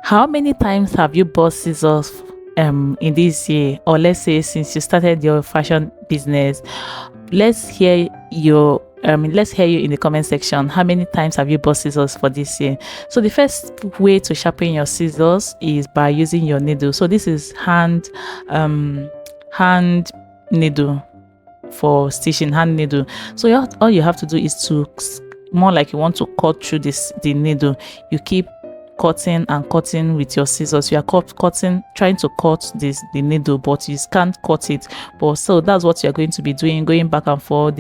How many times have you bought scissors in this year, or let's say since you started your fashion business? Let's hear let's hear you in the comment section. How many times have you bought scissors for this year? So the first way to sharpen your scissors is by using your needle. So this is hand needle for stitching, hand needle. So all you have to do is to, more like you want to cut through the needle, you keep cutting and cutting with your scissors. You are trying to cut the needle, but you can't cut it. But so that's what you're going to be doing, going back and forth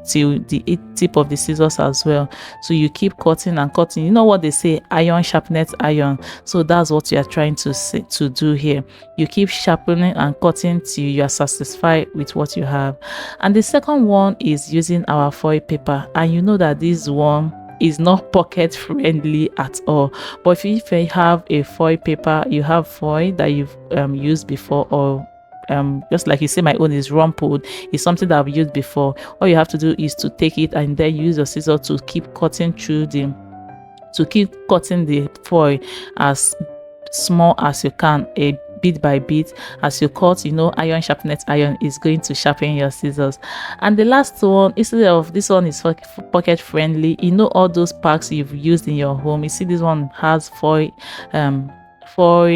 till the tip of the scissors as well. So you keep cutting and cutting. You know what they say, iron sharpeneth iron. So that's what you are trying to do here. You keep sharpening and cutting till you are satisfied with what you have. And the second one is using our foil paper, and you know that this one is not pocket friendly at all. But if you have a foil paper, you have foil that you've used before, or just like you say, my own is rumpled, it's something that I've used before, all you have to do is to take it and then use your scissors to keep cutting through the foil as small as you can, a bit by bit. As you cut, you know, iron sharpeneth iron is going to sharpen your scissors. And the last one, instead of this one is pocket friendly, you know, all those packs you've used in your home, you see this one has foil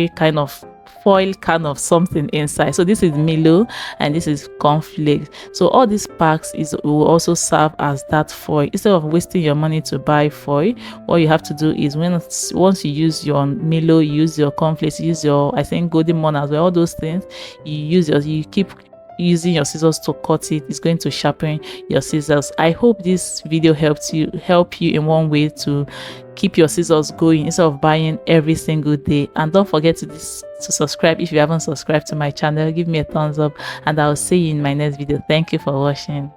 kind of something inside. So this is Milo and this is cornflakes. So all these packs will also serve as that foil. Instead of wasting your money to buy foil, what you have to do is once you use your Milo, you use your cornflakes, you use your, I think, golden morn as well, all those things, you keep using your scissors to cut it. It's going to sharpen your scissors. I hope this video help you in one way to keep your scissors going instead of buying every single day. And don't forget to subscribe if you haven't subscribed to my channel. Give me a thumbs up, and I'll see you in my next video. Thank you for watching.